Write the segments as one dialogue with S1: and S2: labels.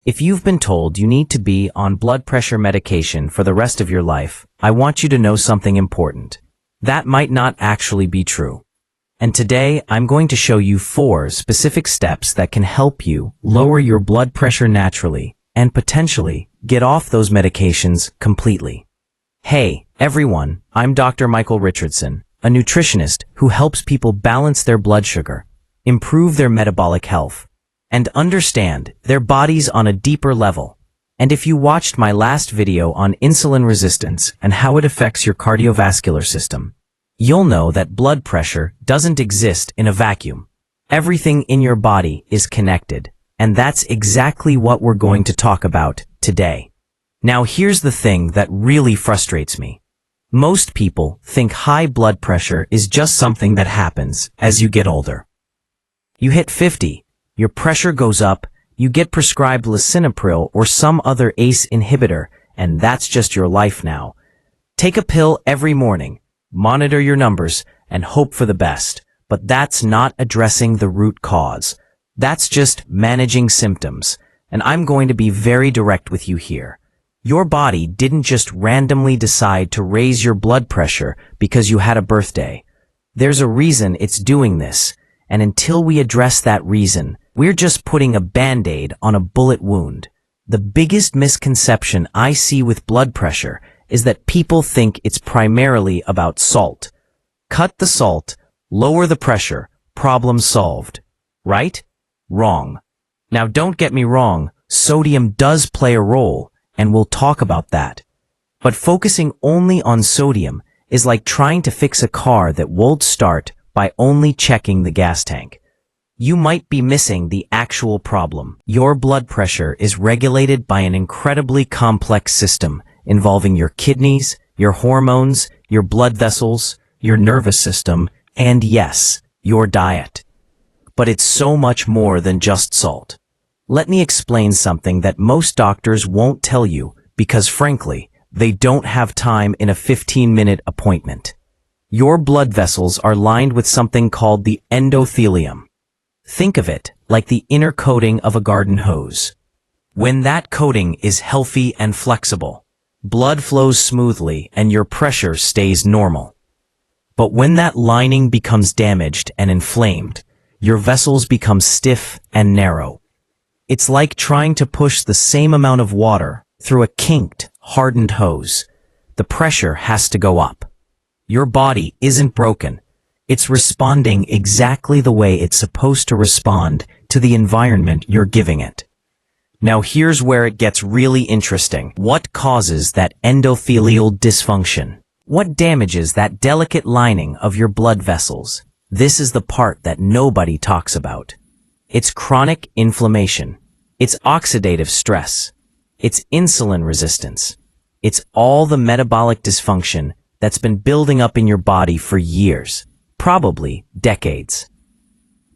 S1: If you've been told you need to be on blood pressure medication for the rest of your life, I want you to know something important. That might not actually be true. And today, I'm going to show you 4 specific steps that can help you lower your blood pressure naturally and potentially get off those medications completely. Hey, everyone, I'm Dr. Michael Richardson, a nutritionist who helps people balance their blood sugar, improve their metabolic health, and understand their bodies on a deeper level. And if you watched my last video on insulin resistance and how it affects your cardiovascular system, you'll know that blood pressure doesn't exist in a vacuum. Everything in your body is connected, and that's exactly what we're going to talk about today. Now here's the thing that really frustrates me. Most people think high blood pressure is just something that happens as you get older. You hit 50, your pressure goes up, you get prescribed Lisinopril or some other ACE inhibitor, and that's just your life now. Take a pill every morning, monitor your numbers, and hope for the best. But that's not addressing the root cause. That's just managing symptoms. And I'm going to be very direct with you here. Your body didn't just randomly decide to raise your blood pressure because you had a birthday. There's a reason it's doing this. And until we address that reason, we're just putting a band-aid on a bullet wound. The biggest misconception I see with blood pressure is that people think it's primarily about salt. Cut the salt, lower the pressure, problem solved. Right? Wrong. Now don't get me wrong, sodium does play a role, and we'll talk about that. But focusing only on sodium is like trying to fix a car that won't start by only checking the gas tank. You might be missing the actual problem. Your blood pressure is regulated by an incredibly complex system involving your kidneys, your hormones, your blood vessels, your nervous system, and yes, your diet. But it's so much more than just salt. Let me explain something that most doctors won't tell you because frankly, they don't have time in a 15-minute appointment. Your blood vessels are lined with something called the endothelium. Think of it like the inner coating of a garden hose. When that coating is healthy and flexible, blood flows smoothly and your pressure stays normal. But when that lining becomes damaged and inflamed, your vessels become stiff and narrow. It's like trying to push the same amount of water through a kinked, hardened hose. The pressure has to go up. Your body isn't broken. It's responding exactly the way it's supposed to respond to the environment you're giving it. Now here's where it gets really interesting. What causes that endothelial dysfunction? What damages that delicate lining of your blood vessels? This is the part that nobody talks about. It's chronic inflammation. It's oxidative stress. It's insulin resistance. It's all the metabolic dysfunction that's been building up in your body for years, probably decades.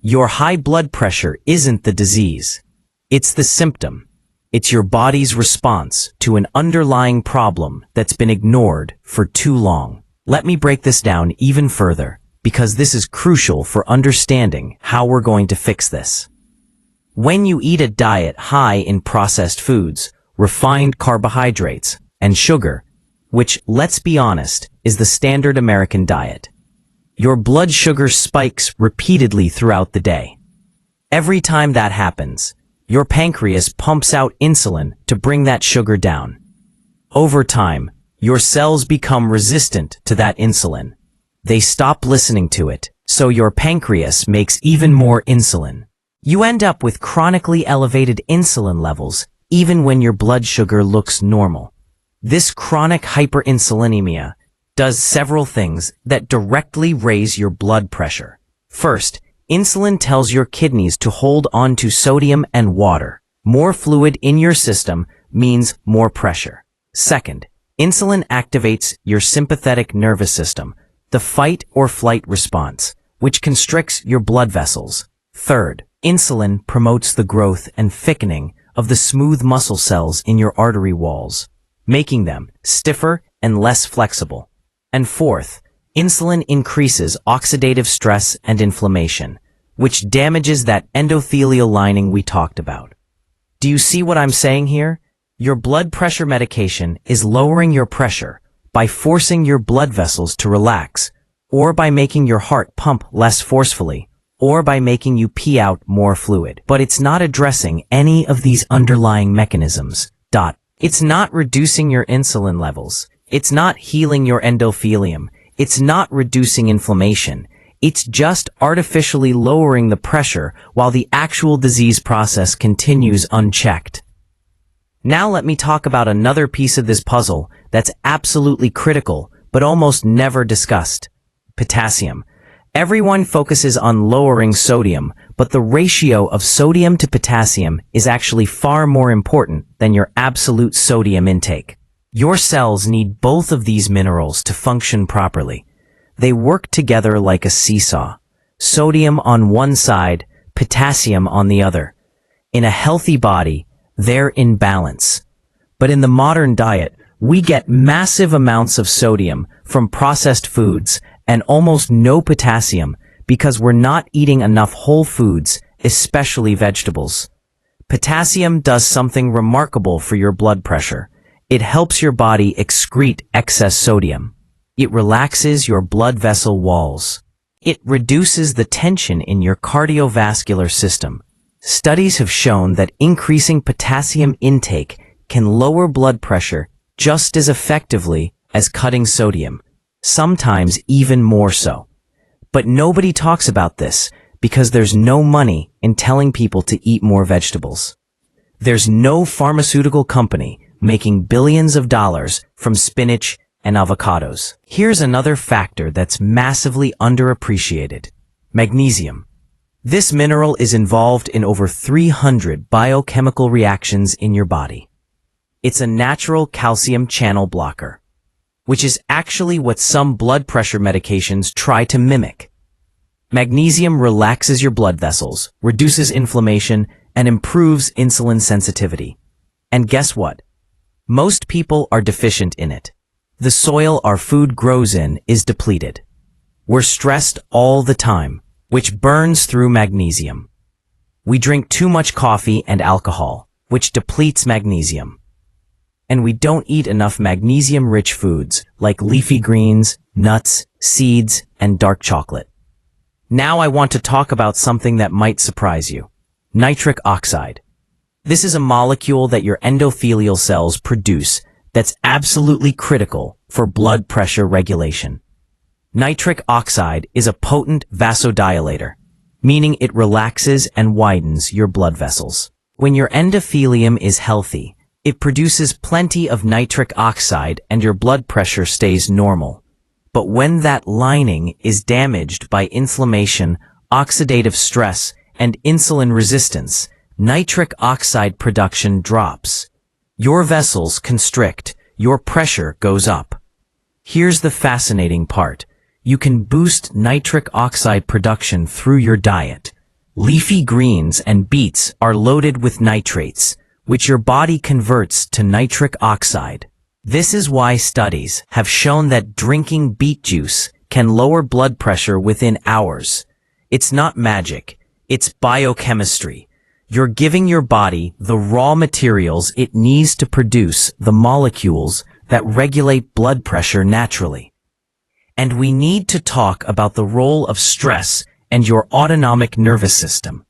S1: Your high blood pressure isn't the disease. It's the symptom. It's your body's response to an underlying problem that's been ignored for too long. Let me break this down even further, because this is crucial for understanding how we're going to fix this. When you eat a diet high in processed foods, refined carbohydrates, and sugar, which, let's be honest, is the standard American diet, your blood sugar spikes repeatedly throughout the day. Every time that happens, your pancreas pumps out insulin to bring that sugar down. Over time, your cells become resistant to that insulin. They stop listening to it, so your pancreas makes even more insulin. You end up with chronically elevated insulin levels, even when your blood sugar looks normal. This chronic hyperinsulinemia does several things that directly raise your blood pressure. First, insulin tells your kidneys to hold on to sodium and water. More fluid in your system means more pressure. Second, insulin activates your sympathetic nervous system, the fight or flight response, which constricts your blood vessels. Third, insulin promotes the growth and thickening of the smooth muscle cells in your artery walls, making them stiffer and less flexible. And fourth, insulin increases oxidative stress and inflammation, which damages that endothelial lining we talked about. Do you see what I'm saying here? Your blood pressure medication is lowering your pressure by forcing your blood vessels to relax, or by making your heart pump less forcefully, or by making you pee out more fluid. But it's not addressing any of these underlying mechanisms. It's not reducing your insulin levels. It's not healing your endothelium. It's not reducing inflammation. It's just artificially lowering the pressure while the actual disease process continues unchecked. Now let me talk about another piece of this puzzle that's absolutely critical but almost never discussed. Potassium. Everyone focuses on lowering sodium, but the ratio of sodium to potassium is actually far more important than your absolute sodium intake. Your cells need both of these minerals to function properly. They work together like a seesaw. Sodium on one side, potassium on the other. In a healthy body, they're in balance. But in the modern diet, we get massive amounts of sodium from processed foods and almost no potassium because we're not eating enough whole foods, especially vegetables. Potassium does something remarkable for your blood pressure. It helps your body excrete excess sodium. It relaxes your blood vessel walls. It reduces the tension in your cardiovascular system. Studies have shown that increasing potassium intake can lower blood pressure just as effectively as cutting sodium, sometimes even more so. But nobody talks about this because there's no money in telling people to eat more vegetables. There's no pharmaceutical company making billions of dollars from spinach and avocados. Here's another factor that's massively underappreciated: magnesium. This mineral is involved in over 300 biochemical reactions in your body. It's a natural calcium channel blocker, which is actually what some blood pressure medications try to mimic. Magnesium relaxes your blood vessels, reduces inflammation, and improves insulin sensitivity. And guess what? Most people are deficient in it. The soil our food grows in is depleted. We're stressed all the time, which burns through magnesium. We drink too much coffee and alcohol, which depletes magnesium. And we don't eat enough magnesium-rich foods like leafy greens, nuts, seeds, and dark chocolate. Now I want to talk about something that might surprise you: nitric oxide. This is a molecule that your endothelial cells produce that's absolutely critical for blood pressure regulation. Nitric oxide is a potent vasodilator, meaning it relaxes and widens your blood vessels. When your endothelium is healthy, it produces plenty of nitric oxide and your blood pressure stays normal. But when that lining is damaged by inflammation, oxidative stress, and insulin resistance, nitric oxide production drops. Your vessels constrict, your pressure goes up. Here's the fascinating part: you can boost nitric oxide production through your diet. Leafy greens and beets are loaded with nitrates, which your body converts to nitric oxide. This is why studies have shown that drinking beet juice can lower blood pressure within hours. It's not magic, it's biochemistry. You're giving your body the raw materials it needs to produce the molecules that regulate blood pressure naturally. And we need to talk about the role of stress and your autonomic nervous system.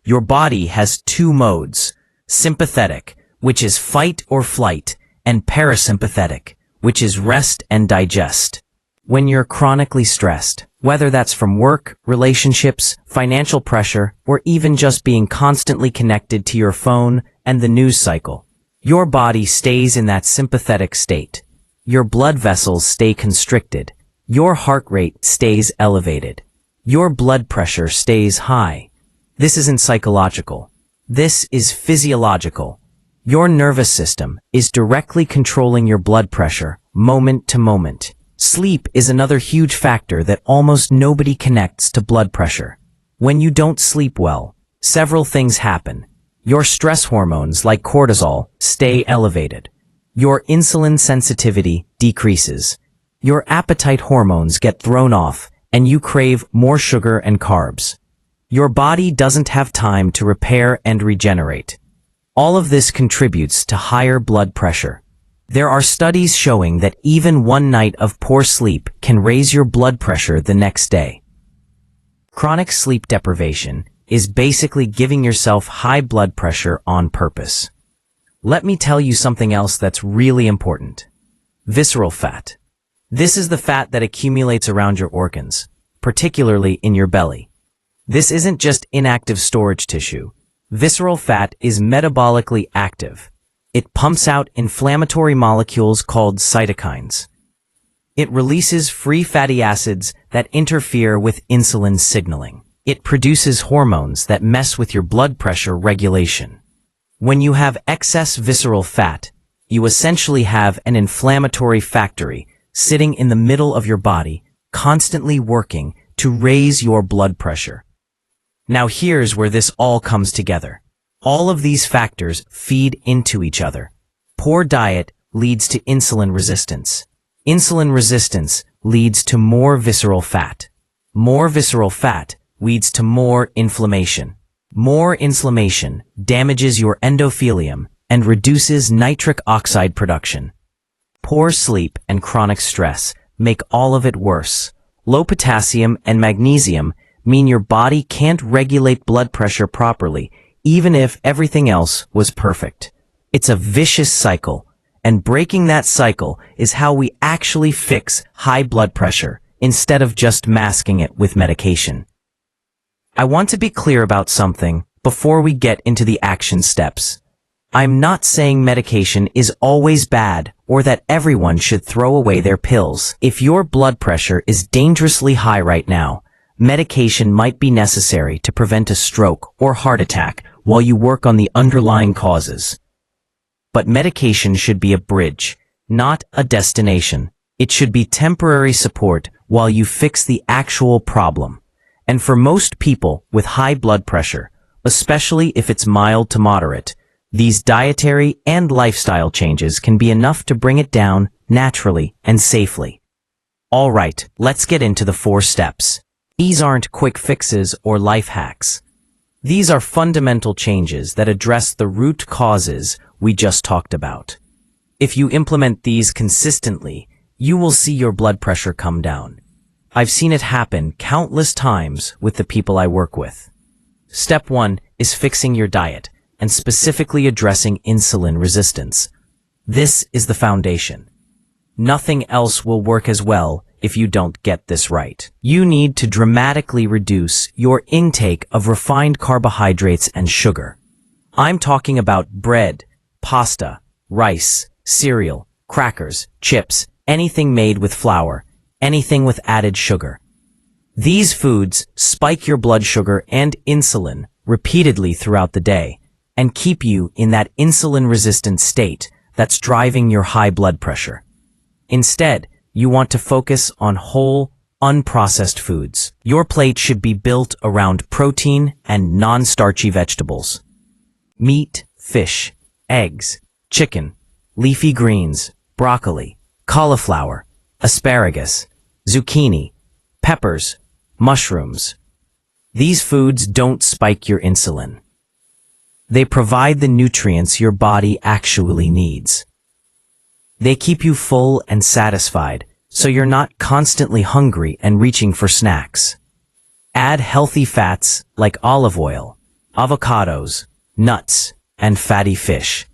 S1: Your body has two modes: sympathetic, which is fight or flight, and parasympathetic, which is rest and digest. When you're chronically stressed, whether that's from work, relationships, financial pressure, or even just being constantly connected to your phone and the news cycle, your body stays in that sympathetic state. Your blood vessels stay constricted. Your heart rate stays elevated. Your blood pressure stays high. This isn't psychological. This is physiological. Your nervous system is directly controlling your blood pressure, moment to moment. Sleep is another huge factor that almost nobody connects to blood pressure. When you don't sleep well, several things happen. Your stress hormones like cortisol stay elevated. Your insulin sensitivity decreases. Your appetite hormones get thrown off, and you crave more sugar and carbs. Your body doesn't have time to repair and regenerate. All of this contributes to higher blood pressure. There are studies showing that even one night of poor sleep can raise your blood pressure the next day. Chronic sleep deprivation is basically giving yourself high blood pressure on purpose. Let me tell you something else that's really important. Visceral fat. This is the fat that accumulates around your organs, particularly in your belly. This isn't just inactive storage tissue. Visceral fat is metabolically active. It pumps out inflammatory molecules called cytokines. It releases free fatty acids that interfere with insulin signaling. It produces hormones that mess with your blood pressure regulation. When you have excess visceral fat, you essentially have an inflammatory factory sitting in the middle of your body, constantly working to raise your blood pressure. Now here's where this all comes together. All of these factors feed into each other. Poor diet leads to insulin resistance. Insulin resistance leads to more visceral fat. More visceral fat leads to more inflammation. More inflammation damages your endothelium and reduces nitric oxide production. Poor sleep and chronic stress make all of it worse. Low potassium and magnesium mean your body can't regulate blood pressure properly, even if everything else was perfect. It's a vicious cycle, and breaking that cycle is how we actually fix high blood pressure instead of just masking it with medication. I want to be clear about something before we get into the action steps. I'm not saying medication is always bad or that everyone should throw away their pills. If your blood pressure is dangerously high right now, medication might be necessary to prevent a stroke or heart attack while you work on the underlying causes. But medication should be a bridge, not a destination. It should be temporary support while you fix the actual problem. And for most people with high blood pressure, especially if it's mild to moderate, these dietary and lifestyle changes can be enough to bring it down naturally and safely. All right, let's get into the 4 steps. These aren't quick fixes or life hacks. These are fundamental changes that address the root causes we just talked about. If you implement these consistently, you will see your blood pressure come down. I've seen it happen countless times with the people I work with. Step 1 is fixing your diet and specifically addressing insulin resistance. This is the foundation. Nothing else will work as well if you don't get this right. You need to dramatically reduce your intake of refined carbohydrates and sugar. I'm talking about bread, pasta, rice, cereal, crackers, chips, anything made with flour, anything with added sugar. These foods spike your blood sugar and insulin repeatedly throughout the day and keep you in that insulin-resistant state that's driving your high blood pressure. Instead, you want to focus on whole, unprocessed foods. Your plate should be built around protein and non-starchy vegetables. Meat, fish, eggs, chicken, leafy greens, broccoli, cauliflower, asparagus, zucchini, peppers, mushrooms. These foods don't spike your insulin. They provide the nutrients your body actually needs. They keep you full and satisfied, so you're not constantly hungry and reaching for snacks. Add healthy fats like olive oil, avocados, nuts, and fatty fish.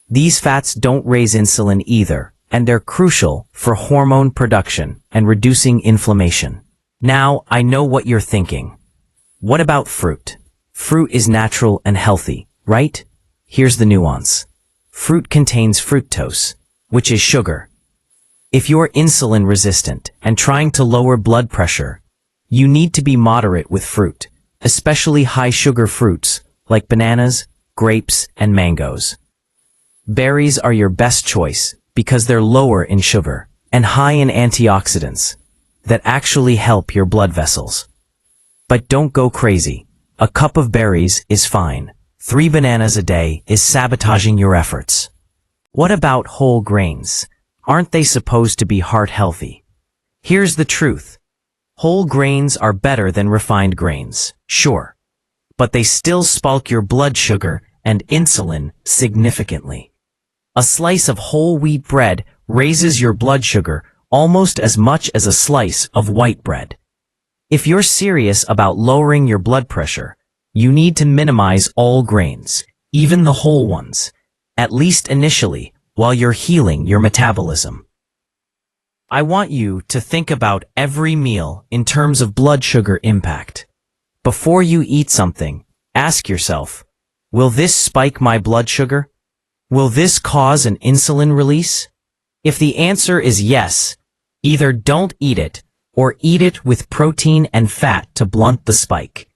S1: These fats don't raise insulin either, and they're crucial for hormone production and reducing inflammation. Now, I know what you're thinking. What about fruit? Fruit is natural and healthy, right? Here's the nuance. Fruit contains fructose, which is sugar. If you're insulin resistant and trying to lower blood pressure, you need to be moderate with fruit, especially high sugar fruits like bananas, grapes, and mangoes. Berries are your best choice because they're lower in sugar and high in antioxidants that actually help your blood vessels. But don't go crazy. A cup of berries is fine. 3 bananas a day is sabotaging your efforts. What about whole grains? Aren't they supposed to be heart healthy? Here's the truth. Whole grains are better than refined grains, sure. But they still spike your blood sugar and insulin significantly. A slice of whole wheat bread raises your blood sugar almost as much as a slice of white bread. If you're serious about lowering your blood pressure, you need to minimize all grains, even the whole ones, at least initially, while you're healing your metabolism. I want you to think about every meal in terms of blood sugar impact. Before you eat something, ask yourself, will this spike my blood sugar? Will this cause an insulin release? If the answer is yes, either don't eat it or eat it with protein and fat to blunt the spike.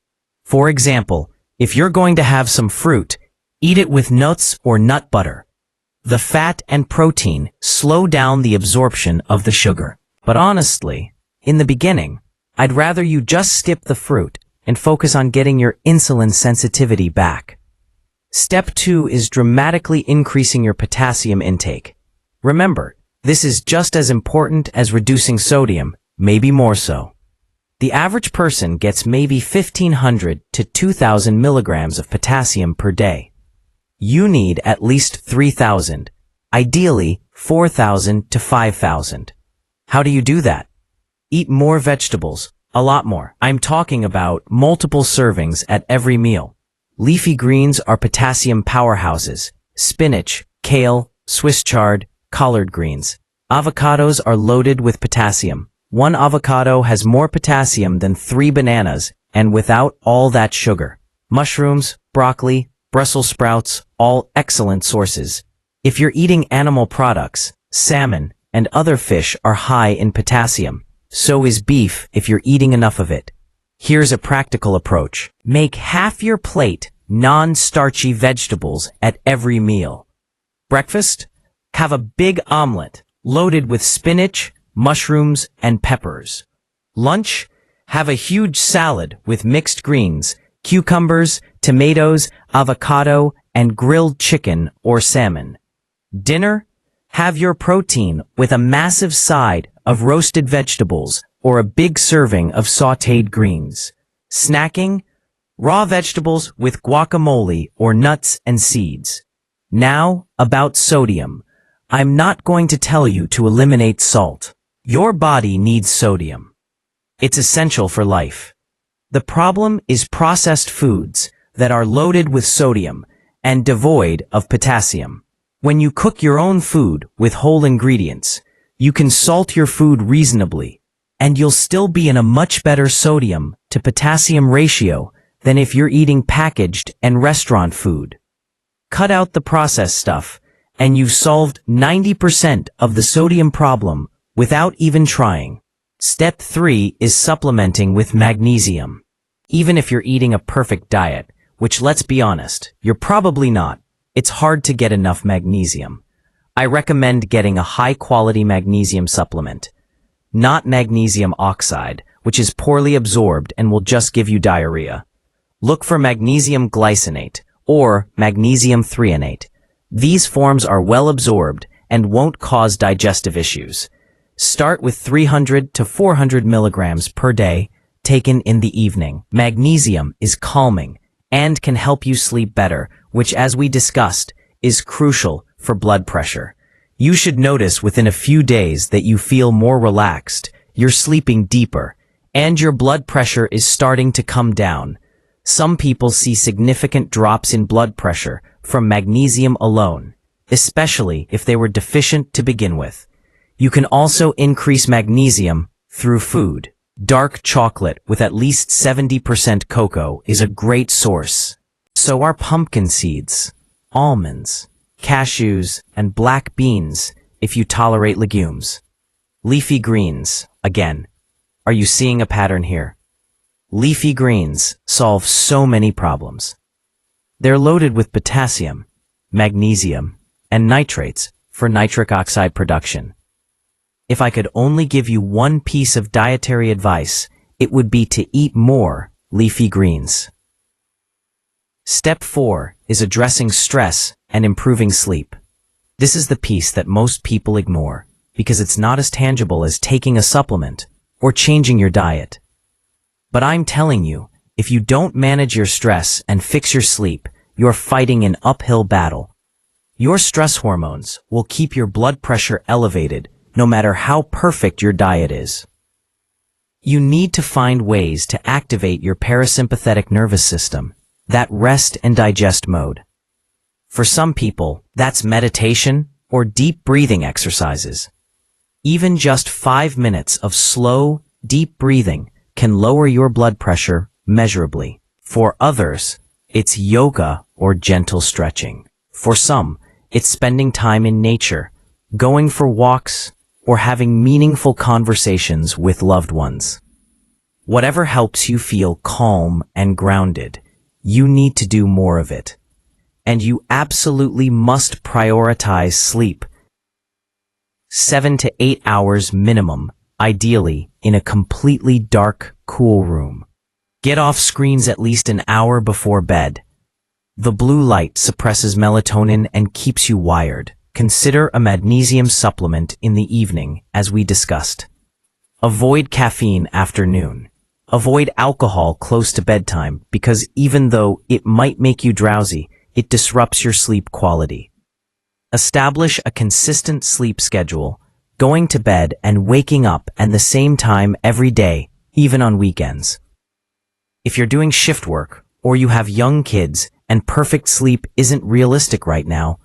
S1: For example, if you're going to have some fruit, eat it with nuts or nut butter. The fat and protein slow down the absorption of the sugar. But honestly, in the beginning, I'd rather you just skip the fruit and focus on getting your insulin sensitivity back. Step 2 is dramatically increasing your potassium intake. Remember, this is just as important as reducing sodium, maybe more so. The average person gets maybe 1,500 to 2,000 milligrams of potassium per day. You need at least 3,000, ideally 4,000 to 5,000. How do you do that? Eat more vegetables, a lot more. I'm talking about multiple servings at every meal. Leafy greens are potassium powerhouses. Spinach, kale, Swiss chard, collard greens. Avocados are loaded with potassium. One avocado has more potassium than 3 bananas, and without all that sugar. Mushrooms, broccoli, Brussels sprouts, all excellent sources. If you're eating animal products, salmon and other fish are high in potassium. So is beef if you're eating enough of it. Here's a practical approach. Make half your plate non-starchy vegetables at every meal. Breakfast? Have a big omelet loaded with spinach, mushrooms, and peppers. Lunch? Have a huge salad with mixed greens, cucumbers, tomatoes, avocado, and grilled chicken or salmon. Dinner? Have your protein with a massive side of roasted vegetables or a big serving of sautéed greens. Snacking? Raw vegetables with guacamole or nuts and seeds. Now, about sodium. I'm not going to tell you to eliminate salt. Your body needs sodium. It's essential for life. The problem is processed foods that are loaded with sodium and devoid of potassium. When you cook your own food with whole ingredients, you can salt your food reasonably, and you'll still be in a much better sodium to potassium ratio than if you're eating packaged and restaurant food. Cut out the processed stuff, and you've solved 90% of the sodium problem without even trying. Step 3 is supplementing with magnesium. Even if you're eating a perfect diet, which let's be honest, you're probably not, it's hard to get enough magnesium. I recommend getting a high-quality magnesium supplement, not magnesium oxide, which is poorly absorbed and will just give you diarrhea. Look for magnesium glycinate or magnesium threonate. These forms are well absorbed and won't cause digestive issues. Start with 300 to 400 milligrams per day, taken in the evening. Magnesium is calming and can help you sleep better, which, as we discussed, is crucial for blood pressure. You should notice within a few days that you feel more relaxed, you're sleeping deeper, and your blood pressure is starting to come down. Some people see significant drops in blood pressure from magnesium alone, especially if they were deficient to begin with. You can also increase magnesium through food. Dark chocolate with at least 70% cocoa is a great source. So are pumpkin seeds, almonds, cashews, and black beans if you tolerate legumes. Leafy greens, again. Are you seeing a pattern here? Leafy greens solve so many problems. They're loaded with potassium, magnesium, and nitrates for nitric oxide production. If I could only give you one piece of dietary advice, it would be to eat more leafy greens. Step 4 is addressing stress and improving sleep. This is the piece that most people ignore because it's not as tangible as taking a supplement or changing your diet. But I'm telling you, if you don't manage your stress and fix your sleep, you're fighting an uphill battle. Your stress hormones will keep your blood pressure elevated no matter how perfect your diet is. You need to find ways to activate your parasympathetic nervous system, that rest and digest mode. For some people, that's meditation or deep breathing exercises. Even just 5 minutes of slow, deep breathing can lower your blood pressure measurably. For others, it's yoga or gentle stretching. For some, it's spending time in nature, going for walks, or having meaningful conversations with loved ones. Whatever helps you feel calm and grounded, you need to do more of it. And you absolutely must prioritize sleep. 7 to 8 hours minimum, ideally in a completely dark, cool room. Get off screens at least an hour before bed. The blue light suppresses melatonin and keeps you wired. Consider a magnesium supplement in the evening, as we discussed. Avoid caffeine after noon. Avoid alcohol close to bedtime because even though it might make you drowsy, it disrupts your sleep quality. Establish a consistent sleep schedule, going to bed and waking up at the same time every day, even on weekends. If you're doing shift work or you have young kids and perfect sleep isn't realistic right now,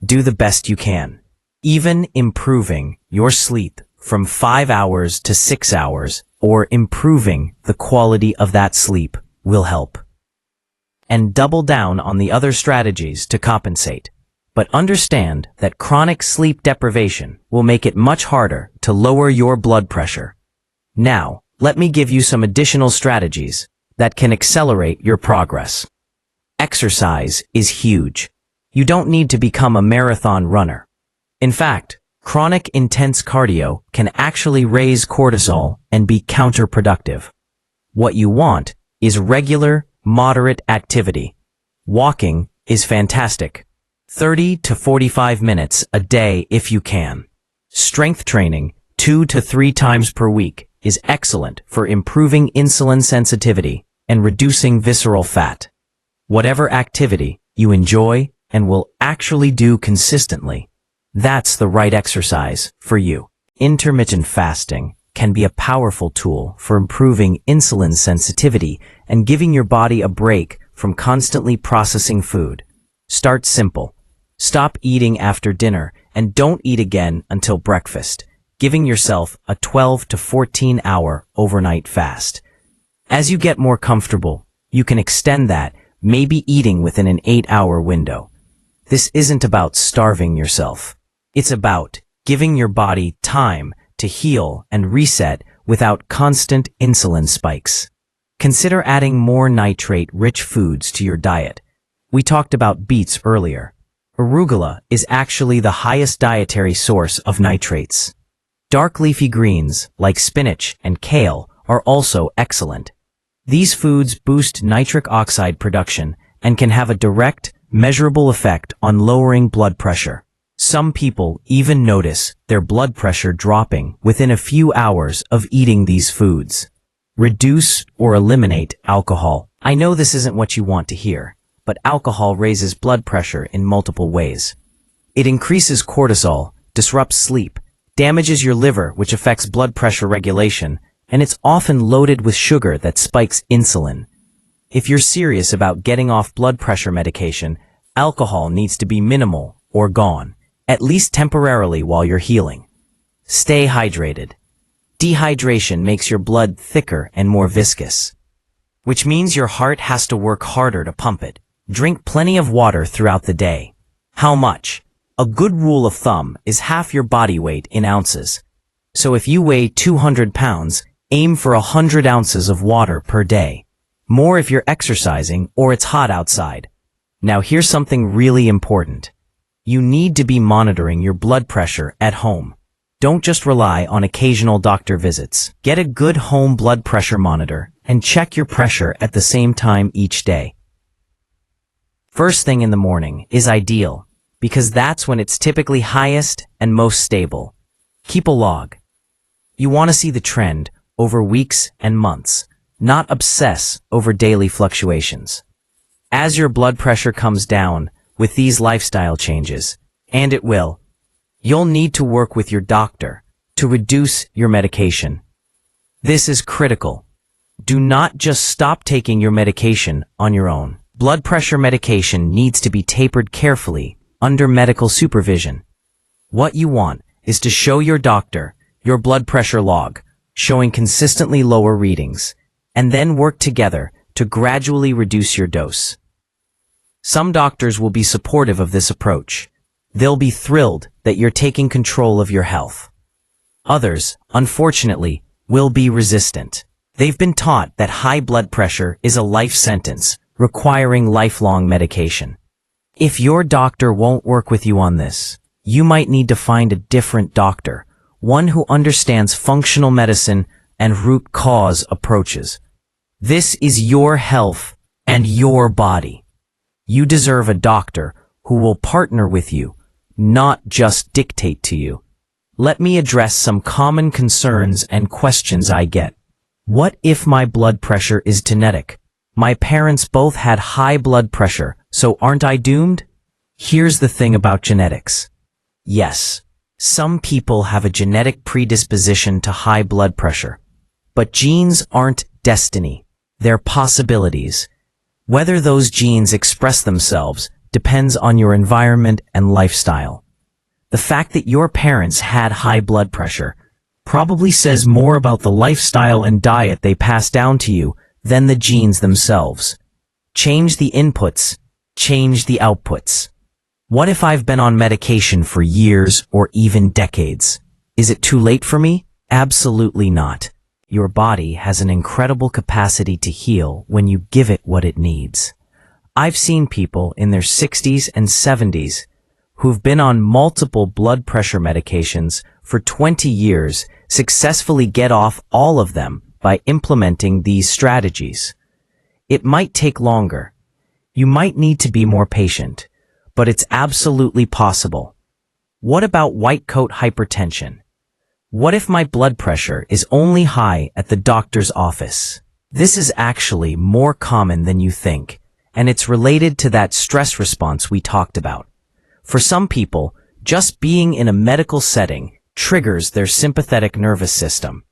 S1: do the best you can. Even improving your sleep from 5 hours to 6 hours or improving the quality of that sleep will help. And double down on the other strategies to compensate. But understand that chronic sleep deprivation will make it much harder to lower your blood pressure. Now, let me give you some additional strategies that can accelerate your progress. Exercise is huge. You don't need to become a marathon runner. In fact, chronic intense cardio can actually raise cortisol and be counterproductive. What you want is regular, moderate activity. Walking is fantastic. 30 to 45 minutes a day if you can. Strength training 2 to 3 times per week is excellent for improving insulin sensitivity and reducing visceral fat. Whatever activity you enjoy and will actually do consistently, that's the right exercise for you. Intermittent fasting can be a powerful tool for improving insulin sensitivity and giving your body a break from constantly processing food. Start simple. Stop eating after dinner and don't eat again until breakfast, giving yourself a 12 to 14 hour overnight fast. As you get more comfortable, you can extend that, maybe eating within an 8-hour window. This isn't about starving yourself. It's about giving your body time to heal and reset without constant insulin spikes. Consider adding more nitrate-rich foods to your diet. We talked about beets earlier. Arugula is actually the highest dietary source of nitrates. Dark leafy greens, like spinach and kale, are also excellent. These foods boost nitric oxide production and can have a direct, measurable effect on lowering blood pressure. Some people even notice their blood pressure dropping within a few hours of eating these foods. Reduce or eliminate alcohol. I know this isn't what you want to hear, but alcohol raises blood pressure in multiple ways. It increases cortisol, disrupts sleep, damages your liver, which affects blood pressure regulation, and it's often loaded with sugar that spikes insulin. If you're serious about getting off blood pressure medication, alcohol needs to be minimal or gone, at least temporarily while you're healing. Stay hydrated. Dehydration makes your blood thicker and more viscous, which means your heart has to work harder to pump it. Drink plenty of water throughout the day. How much? A good rule of thumb is half your body weight in ounces. So if you weigh 200 pounds, aim for 100 ounces of water per day. More if you're exercising or it's hot outside. Now here's something really important. You need to be monitoring your blood pressure at home. Don't just rely on occasional doctor visits. Get a good home blood pressure monitor and check your pressure at the same time each day. First thing in the morning is ideal because that's when it's typically highest and most stable. Keep a log. You want to see the trend over weeks and months, not obsess over daily fluctuations. As your blood pressure comes down with these lifestyle changes, and it will, you'll need to work with your doctor to reduce your medication. This is critical. Do not just stop taking your medication on your own. Blood pressure medication needs to be tapered carefully under medical supervision. What you want is to show your doctor your blood pressure log, showing consistently lower readings, and then work together to gradually reduce your dose. Some doctors will be supportive of this approach. They'll be thrilled that you're taking control of your health. Others, unfortunately, will be resistant. They've been taught that high blood pressure is a life sentence, requiring lifelong medication. If your doctor won't work with you on this, you might need to find a different doctor, one who understands functional medicine and root cause approaches. This is your health and your body. You deserve a doctor who will partner with you, not just dictate to you. Let me address some common concerns and questions I get. What if my blood pressure is genetic? My parents both had high blood pressure, so aren't I doomed? Here's the thing about genetics. Yes, some people have a genetic predisposition to high blood pressure. But genes aren't destiny. They're possibilities. Whether those genes express themselves depends on your environment and lifestyle. The fact that your parents had high blood pressure probably says more about the lifestyle and diet they passed down to you than the genes themselves. Change the inputs, change the outputs. What if I've been on medication for years or even decades? Is it too late for me? Absolutely not. Your body has an incredible capacity to heal when you give it what it needs. I've seen people in their 60s and 70s who've been on multiple blood pressure medications for 20 years successfully get off all of them by implementing these strategies. It might take longer. You might need to be more patient, but it's absolutely possible. What about white coat hypertension? What if my blood pressure is only high at the doctor's office? This is actually more common than you think, and it's related to that stress response we talked about. For some people, just being in a medical setting triggers their sympathetic nervous system.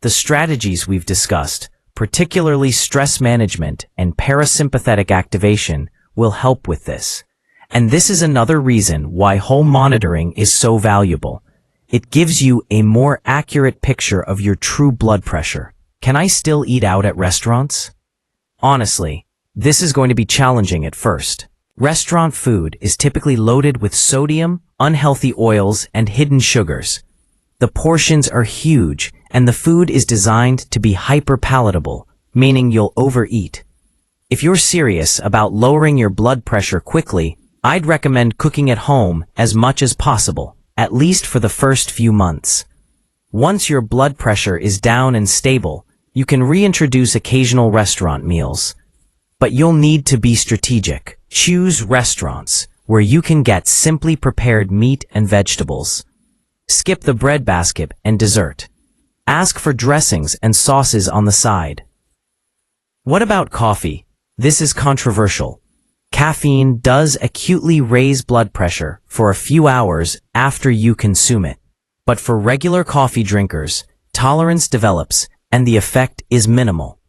S1: The strategies we've discussed, particularly stress management and parasympathetic activation, will help with this. And this is another reason why home monitoring is so valuable. It gives you a more accurate picture of your true blood pressure. Can I still eat out at restaurants? Honestly, this is going to be challenging at first. Restaurant food is typically loaded with sodium, unhealthy oils, and hidden sugars. The portions are huge, and the food is designed to be hyperpalatable, meaning you'll overeat. If you're serious about lowering your blood pressure quickly, I'd recommend cooking at home as much as possible, at least for the first few months. Once your blood pressure is down and stable, you can reintroduce occasional restaurant meals. But you'll need to be strategic. Choose restaurants where you can get simply prepared meat and vegetables. Skip the breadbasket and dessert. Ask for dressings and sauces on the side. What about coffee? This is controversial. Caffeine does acutely raise blood pressure for a few hours after you consume it. But for regular coffee drinkers, tolerance develops and the effect is minimal.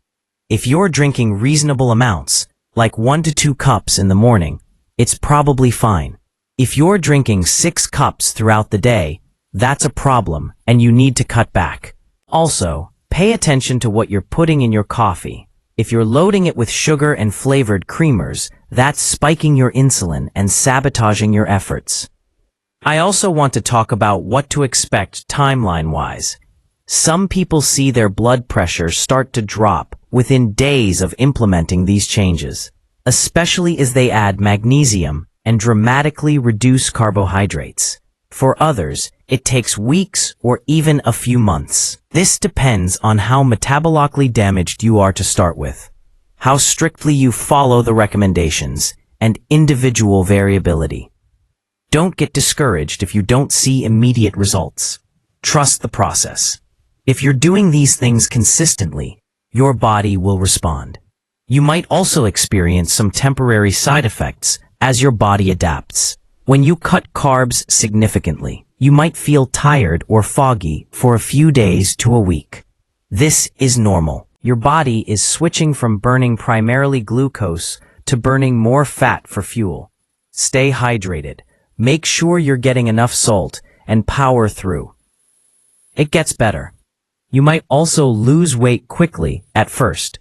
S1: If you're drinking reasonable amounts, like 1 to 2 cups in the morning, it's probably fine. If you're drinking 6 cups throughout the day, that's a problem and you need to cut back. Also, pay attention to what you're putting in your coffee. If you're loading it with sugar and flavored creamers, that's spiking your insulin and sabotaging your efforts. I also want to talk about what to expect timeline-wise. Some people see their blood pressure start to drop within days of implementing these changes, especially as they add magnesium and dramatically reduce carbohydrates. For others, it takes weeks or even a few months. This depends on how metabolically damaged you are to start with, how strictly you follow the recommendations, and individual variability. Don't get discouraged if you don't see immediate results. Trust the process. If you're doing these things consistently, your body will respond. You might also experience some temporary side effects as your body adapts. When you cut carbs significantly, you might feel tired or foggy for a few days to a week. This is normal. Your body is switching from burning primarily glucose to burning more fat for fuel. Stay hydrated. Make sure you're getting enough salt and power through. It gets better. You might also lose weight quickly at first.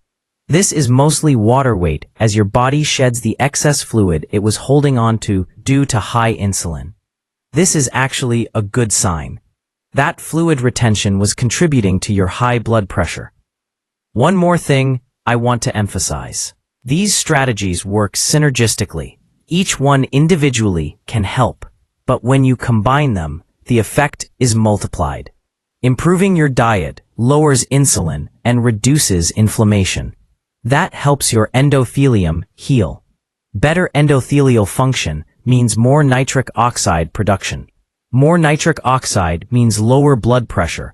S1: This is mostly water weight as your body sheds the excess fluid it was holding on to due to high insulin. This is actually a good sign. That fluid retention was contributing to your high blood pressure. One more thing I want to emphasize. These strategies work synergistically. Each one individually can help, but when you combine them, the effect is multiplied. Improving your diet lowers insulin and reduces inflammation. That helps your endothelium heal. Better endothelial function means more nitric oxide production. More nitric oxide means lower blood pressure.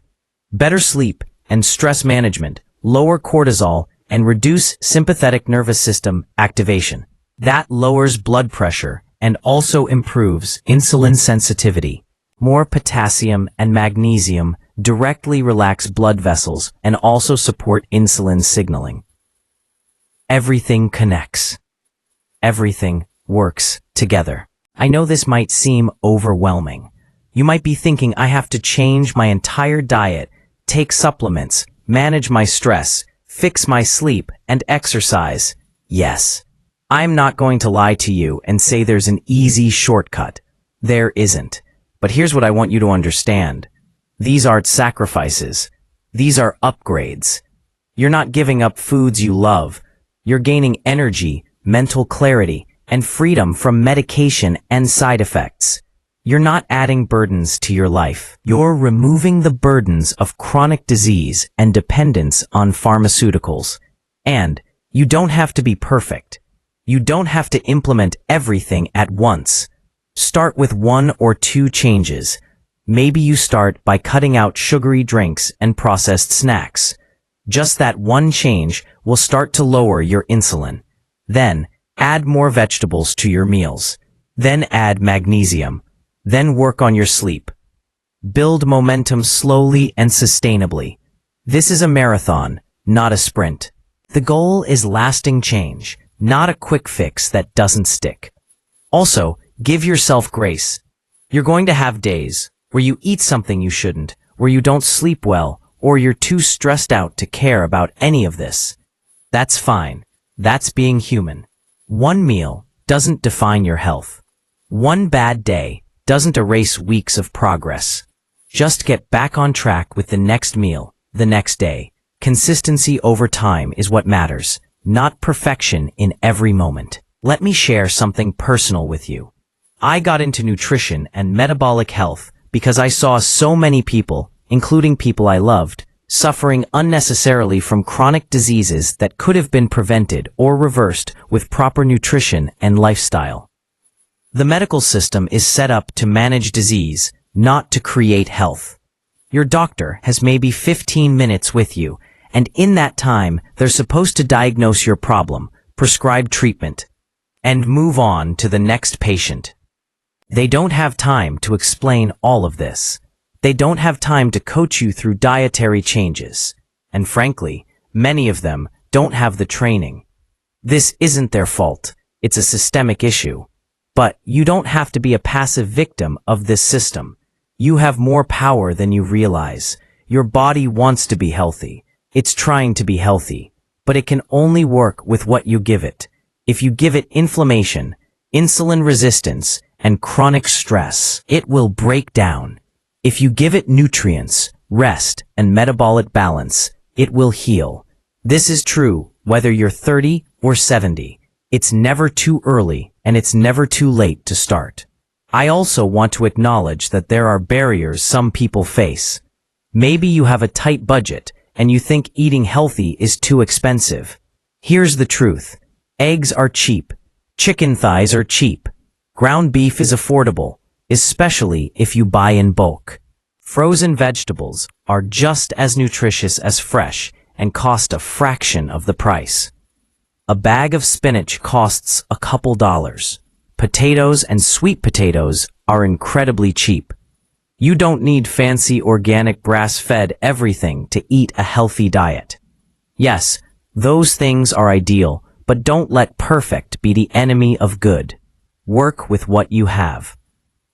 S1: Better sleep and stress management lower cortisol and reduce sympathetic nervous system activation. That lowers blood pressure and also improves insulin sensitivity. More potassium and magnesium directly relax blood vessels and also support insulin signaling. Everything connects. Everything works together. I know this might seem overwhelming. You might be thinking I have to change my entire diet, take supplements, manage my stress, fix my sleep, and exercise. Yes. I'm not going to lie to you and say there's an easy shortcut. There isn't. But here's what I want you to understand. These aren't sacrifices. These are upgrades. You're not giving up foods you love. You're gaining energy, mental clarity, and freedom from medication and side effects. You're not adding burdens to your life. You're removing the burdens of chronic disease and dependence on pharmaceuticals. And you don't have to be perfect. You don't have to implement everything at once. Start with 1 or 2 changes. Maybe you start by cutting out sugary drinks and processed snacks. Just that one change will start to lower your insulin. Then, add more vegetables to your meals. Then add magnesium. Then work on your sleep. Build momentum slowly and sustainably. This is a marathon, not a sprint. The goal is lasting change, not a quick fix that doesn't stick. Also, give yourself grace. You're going to have days where you eat something you shouldn't, where you don't sleep well, or you're too stressed out to care about any of this. That's fine. That's being human. One meal doesn't define your health. One bad day doesn't erase weeks of progress. Just get back on track with the next meal, the next day. Consistency over time is what matters, not perfection in every moment. Let me share something personal with you. I got into nutrition and metabolic health because I saw so many people, including people I loved, suffering unnecessarily from chronic diseases that could have been prevented or reversed with proper nutrition and lifestyle. The medical system is set up to manage disease, not to create health. Your doctor has maybe 15 minutes with you, and in that time, they're supposed to diagnose your problem, prescribe treatment, and move on to the next patient. They don't have time to explain all of this. They don't have time to coach you through dietary changes. And frankly, many of them don't have the training. This isn't their fault. It's a systemic issue. But you don't have to be a passive victim of this system. You have more power than you realize. Your body wants to be healthy. It's trying to be healthy. But it can only work with what you give it. If you give it inflammation, insulin resistance, and chronic stress, it will break down. If you give it nutrients, rest, and metabolic balance, it will heal. This is true whether you're 30 or 70. It's never too early, and it's never too late to start. I also want to acknowledge that there are barriers some people face. Maybe you have a tight budget, and you think eating healthy is too expensive. Here's the truth. Eggs are cheap. Chicken thighs are cheap. Ground beef is affordable, especially if you buy in bulk. Frozen vegetables are just as nutritious as fresh and cost a fraction of the price. A bag of spinach costs a couple dollars. Potatoes and sweet potatoes are incredibly cheap. You don't need fancy organic grass-fed everything to eat a healthy diet. Yes, those things are ideal, but don't let perfect be the enemy of good. Work with what you have.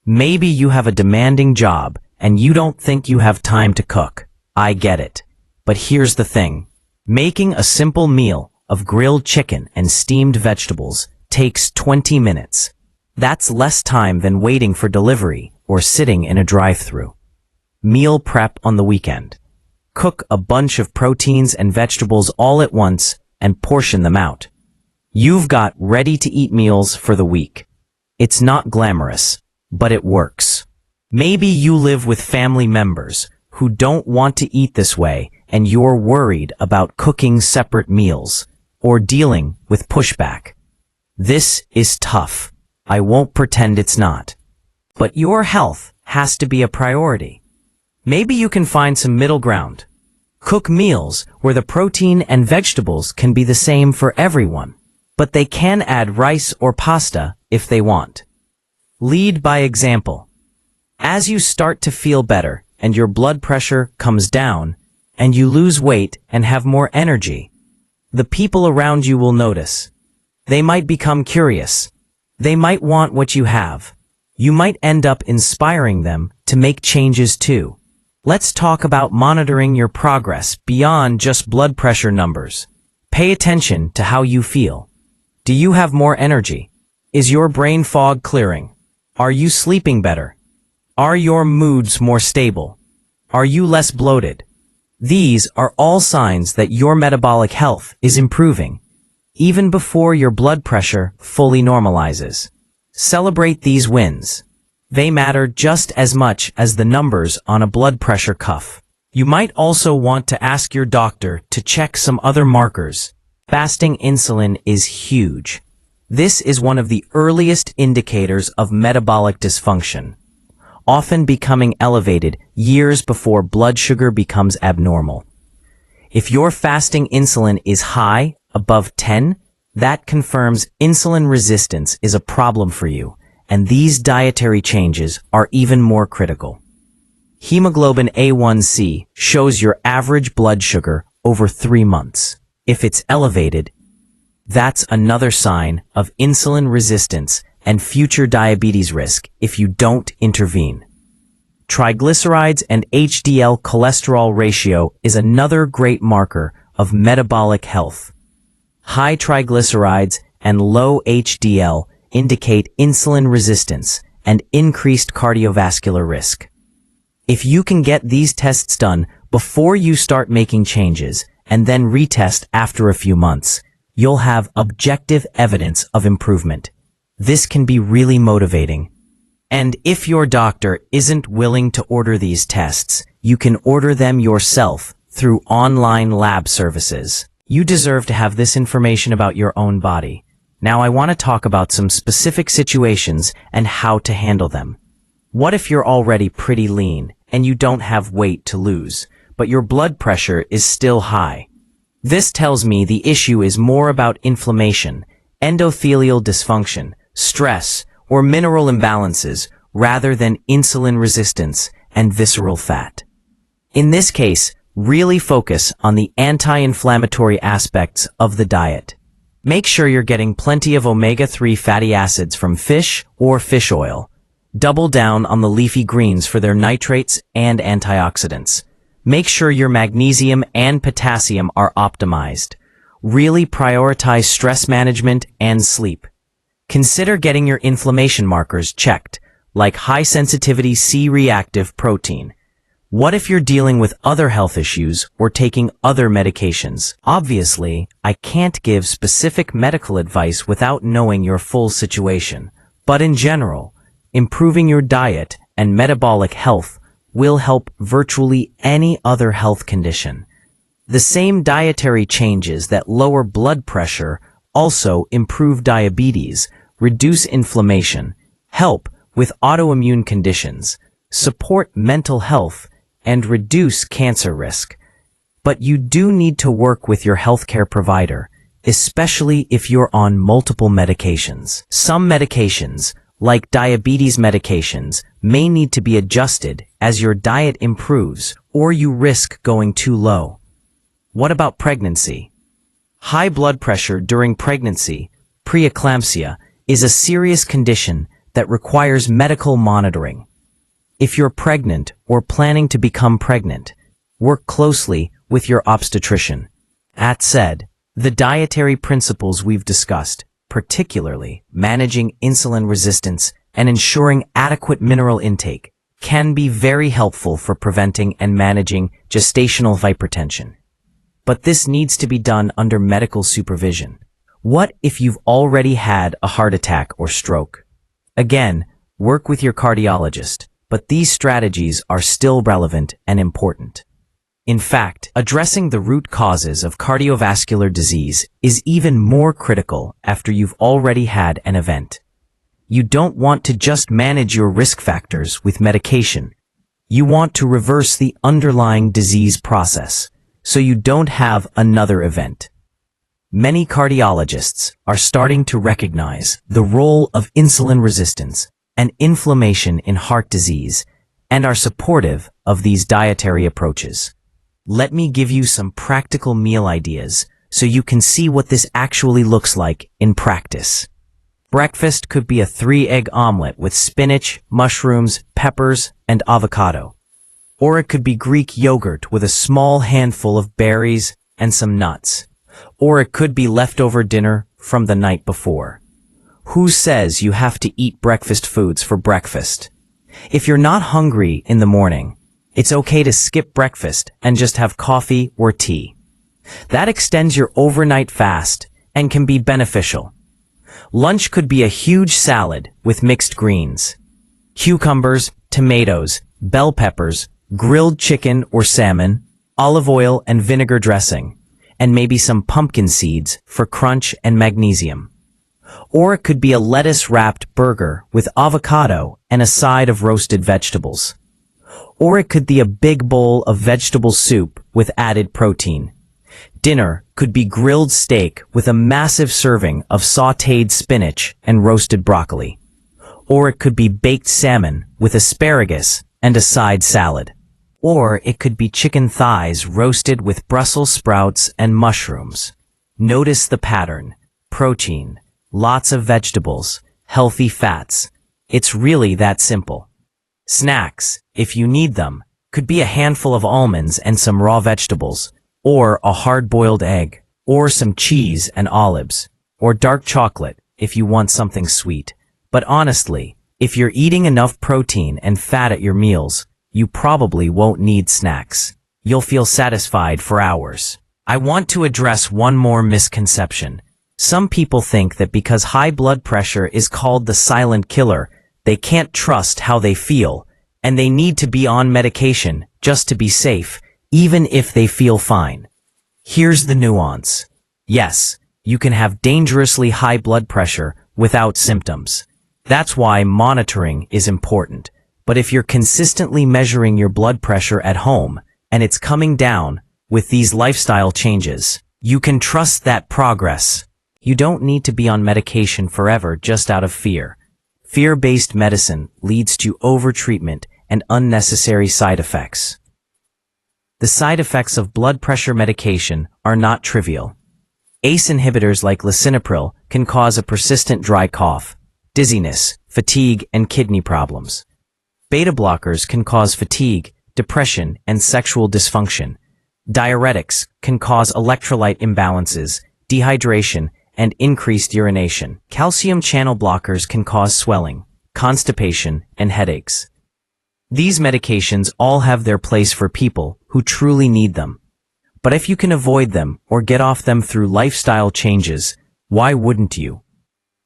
S1: Maybe you have a demanding job and you don't think you have time to cook. I get it. But here's the thing. Making a simple meal of grilled chicken and steamed vegetables takes 20 minutes. That's less time than waiting for delivery or sitting in a drive-thru. Meal prep on the weekend. Cook a bunch of proteins and vegetables all at once and portion them out. You've got ready-to-eat meals for the week. It's not glamorous, but it works. Maybe you live with family members who don't want to eat this way and you're worried about cooking separate meals or dealing with pushback. This is tough. I won't pretend it's not. But your health has to be a priority. Maybe you can find some middle ground. Cook meals where the protein and vegetables can be the same for everyone, but they can add rice or pasta if they want. Lead by example. As you start to feel better and your blood pressure comes down and you lose weight and have more energy, the people around you will notice. They might become curious. They might want what you have. You might end up inspiring them to make changes too. Let's talk about monitoring your progress beyond just blood pressure numbers. Pay attention to how you feel. Do you have more energy? Is your brain fog clearing? Are you sleeping better? Are your moods more stable? Are you less bloated? These are all signs that your metabolic health is improving, even before your blood pressure fully normalizes. Celebrate these wins. They matter just as much as the numbers on a blood pressure cuff. You might also want to ask your doctor to check some other markers. Fasting insulin is huge. This is one of the earliest indicators of metabolic dysfunction, often becoming elevated years before blood sugar becomes abnormal. If your fasting insulin is high, above 10, that confirms insulin resistance is a problem for you, and these dietary changes are even more critical. Hemoglobin A1C shows your average blood sugar over 3 months. If it's elevated, that's another sign of insulin resistance and future diabetes risk if you don't intervene. Triglycerides and HDL cholesterol ratio is another great marker of metabolic health. High triglycerides and low HDL indicate insulin resistance and increased cardiovascular risk. If you can get these tests done before you start making changes and then retest after a few months, you'll have objective evidence of improvement. This can be really motivating. And if your doctor isn't willing to order these tests, you can order them yourself through online lab services. You deserve to have this information about your own body. Now I want to talk about some specific situations and how to handle them. What if you're already pretty lean and you don't have weight to lose, but your blood pressure is still high? This tells me the issue is more about inflammation, endothelial dysfunction, stress, or mineral imbalances rather than insulin resistance and visceral fat. In this case, really focus on the anti-inflammatory aspects of the diet. Make sure you're getting plenty of omega-3 fatty acids from fish or fish oil. Double down on the leafy greens for their nitrates and antioxidants. Make sure your magnesium and potassium are optimized. Really prioritize stress management and sleep. Consider getting your inflammation markers checked, like high-sensitivity C-reactive protein. What if you're dealing with other health issues or taking other medications? Obviously, I can't give specific medical advice without knowing your full situation. But in general, improving your diet and metabolic health will help virtually any other health condition. The same dietary changes that lower blood pressure also improve diabetes, reduce inflammation, help with autoimmune conditions, support mental health, and reduce cancer risk. But you do need to work with your healthcare provider. especially if you're on multiple medications. Some medications, like diabetes medications, may need to be adjusted as your diet improves or you risk going too low. What about pregnancy? High blood pressure during pregnancy, preeclampsia, is a serious condition that requires medical monitoring. If you're pregnant or planning to become pregnant, work closely with your obstetrician. That said, the dietary principles we've discussed, particularly managing insulin resistance and ensuring adequate mineral intake, can be very helpful for preventing and managing gestational hypertension. But this needs to be done under medical supervision. What if you've already had a heart attack or stroke? Again, work with your cardiologist, but these strategies are still relevant and important. In fact, addressing the root causes of cardiovascular disease is even more critical after you've already had an event. You don't want to just manage your risk factors with medication. You want to reverse the underlying disease process, so you don't have another event. Many cardiologists are starting to recognize the role of insulin resistance and inflammation in heart disease and are supportive of these dietary approaches. Let me give you some practical meal ideas so you can see what this actually looks like in practice. Breakfast could be a 3-egg omelet with spinach, mushrooms, peppers, and avocado. Or it could be Greek yogurt with a small handful of berries and some nuts. Or it could be leftover dinner from the night before. Who says you have to eat breakfast foods for breakfast? If you're not hungry in the morning, it's okay to skip breakfast and just have coffee or tea. That extends your overnight fast and can be beneficial. Lunch could be a huge salad with mixed greens, cucumbers, tomatoes, bell peppers, grilled chicken or salmon, olive oil and vinegar dressing, and maybe some pumpkin seeds for crunch and magnesium. Or it could be a lettuce-wrapped burger with avocado and a side of roasted vegetables. Or it could be a big bowl of vegetable soup with added protein. Dinner could be grilled steak with a massive serving of sautéed spinach and roasted broccoli. Or it could be baked salmon with asparagus and a side salad. Or it could be chicken thighs roasted with Brussels sprouts and mushrooms. Notice the pattern: protein, lots of vegetables, healthy fats. It's really that simple. Snacks, if you need them, could be a handful of almonds and some raw vegetables, or a hard-boiled egg, or some cheese and olives, or dark chocolate if you want something sweet. But honestly, if you're eating enough protein and fat at your meals, you probably won't need snacks. You'll feel satisfied for hours. I want to address one more misconception. Some people think that because high blood pressure is called the silent killer, they can't trust how they feel, and they need to be on medication just to be safe, even if they feel fine. Here's the nuance. Yes, you can have dangerously high blood pressure without symptoms. That's why monitoring is important. But if you're consistently measuring your blood pressure at home, and it's coming down with these lifestyle changes, you can trust that progress. You don't need to be on medication forever just out of fear. Fear-based medicine leads to overtreatment and unnecessary side effects. The side effects of blood pressure medication are not trivial. ACE inhibitors like Lisinopril can cause a persistent dry cough, dizziness, fatigue, and kidney problems. Beta blockers can cause fatigue, depression, and sexual dysfunction. Diuretics can cause electrolyte imbalances, dehydration, and increased urination. Calcium channel blockers can cause swelling, constipation, and headaches. These medications all have their place for people who truly need them. But if you can avoid them or get off them through lifestyle changes, why wouldn't you?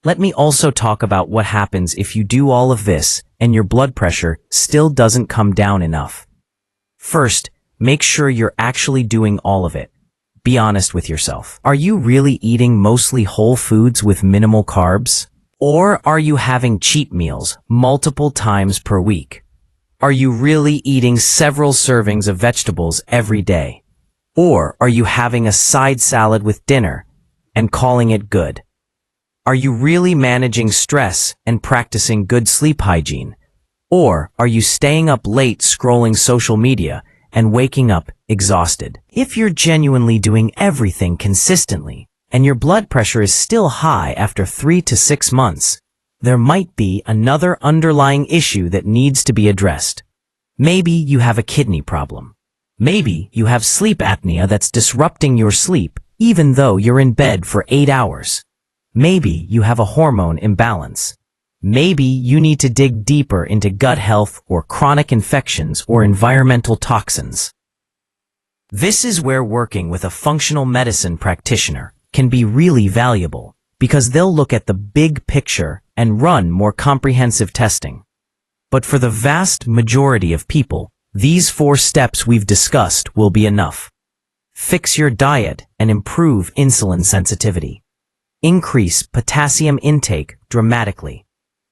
S1: Let me also talk about what happens if you do all of this and your blood pressure still doesn't come down enough. First, make sure you're actually doing all of it. Be honest with yourself. Are you really eating mostly whole foods with minimal carbs? Or are you having cheat meals multiple times per week? Are you really eating several servings of vegetables every day? Or are you having a side salad with dinner? and calling it good? Are you really managing stress and practicing good sleep hygiene? Or are you staying up late scrolling social media and waking up exhausted? If you're genuinely doing everything consistently and your blood pressure is still high after 3 to 6 months, there might be another underlying issue that needs to be addressed. Maybe you have a kidney problem. Maybe you have sleep apnea that's disrupting your sleep even though you're in bed for 8 hours. Maybe you have a hormone imbalance. Maybe you need to dig deeper into gut health or chronic infections or environmental toxins. This is where working with a functional medicine practitioner can be really valuable, because they'll look at the big picture and run more comprehensive testing. But for the vast majority of people, these 4 steps we've discussed will be enough. Fix your diet and improve insulin sensitivity. Increase potassium intake dramatically.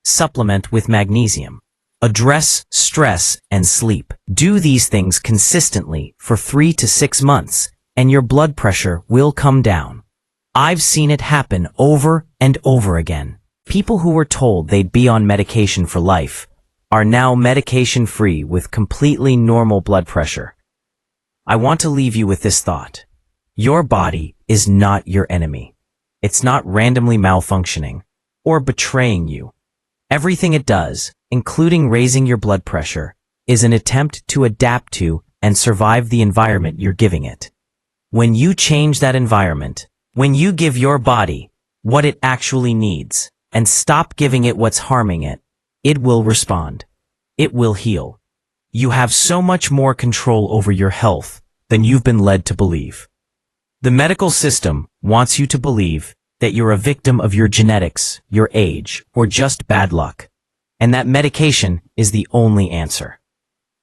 S1: Supplement with magnesium. Address stress and sleep. Do these things consistently for 3 to 6 months, and your blood pressure will come down. I've seen it happen over and over again. People who were told they'd be on medication for life are now medication-free with completely normal blood pressure. I want to leave you with this thought. Your body is not your enemy. It's not randomly malfunctioning or betraying you. Everything it does, including raising your blood pressure, is an attempt to adapt to and survive the environment you're giving it. When you change that environment, when you give your body what it actually needs and stop giving it what's harming it, it will respond. It will heal. You have so much more control over your health than you've been led to believe. The medical system wants you to believe that you're a victim of your genetics, your age, or just bad luck, and that medication is the only answer.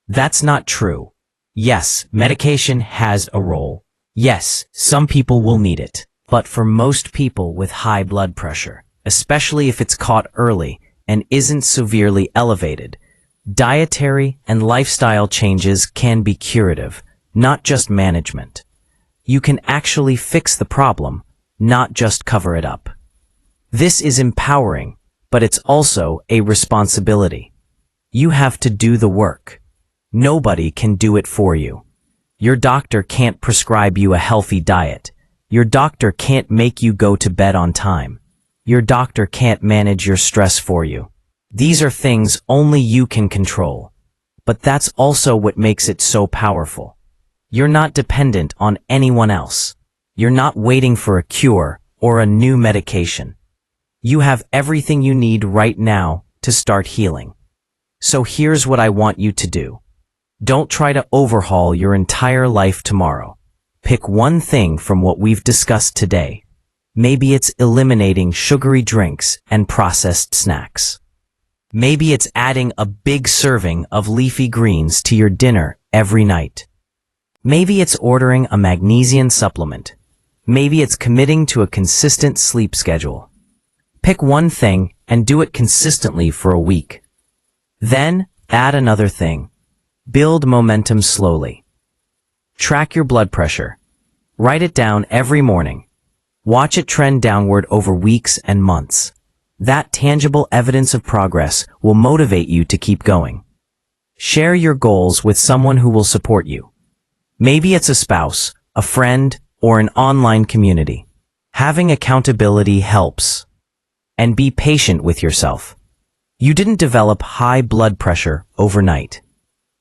S1: That's not true. Yes, medication has a role. Yes, some people will need it. But for most people with high blood pressure, especially if it's caught early and isn't severely elevated, dietary and lifestyle changes can be curative, not just management. You can actually fix the problem, not just cover it up. This is empowering, but it's also a responsibility. You have to do the work. Nobody can do it for you. Your doctor can't prescribe you a healthy diet. Your doctor can't make you go to bed on time. Your doctor can't manage your stress for you. These are things only you can control. But that's also what makes it so powerful. You're not dependent on anyone else. You're not waiting for a cure or a new medication. You have everything you need right now to start healing. So here's what I want you to do. Don't try to overhaul your entire life tomorrow. Pick one thing from what we've discussed today. Maybe it's eliminating sugary drinks and processed snacks. Maybe it's adding a big serving of leafy greens to your dinner every night. Maybe it's ordering a magnesium supplement. Maybe it's committing to a consistent sleep schedule. Pick one thing and do it consistently for a week. Then add another thing. Build momentum slowly. Track your blood pressure. Write it down every morning. Watch it trend downward over weeks and months. That tangible evidence of progress will motivate you to keep going. Share your goals with someone who will support you. Maybe it's a spouse, a friend, or an online community. Having accountability helps. And be patient with yourself. You didn't develop high blood pressure overnight.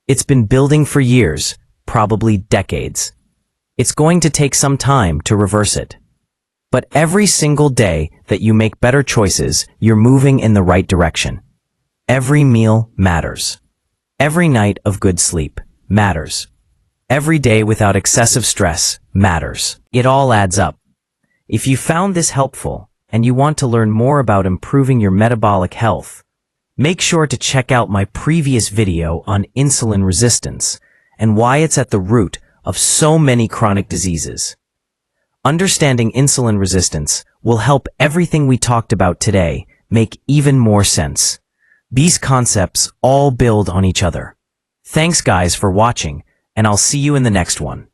S1: It's been building for years, probably decades. It's going to take some time to reverse it. But every single day that you make better choices, you're moving in the right direction. Every meal matters. Every night of good sleep matters. Every day without excessive stress matters. It all adds up. If you found this helpful and you want to learn more about improving your metabolic health, make sure to check out my previous video on insulin resistance and why it's at the root of so many chronic diseases. Understanding insulin resistance will help everything we talked about today make even more sense. These concepts all build on each other. Thanks guys for watching, and I'll see you in the next one.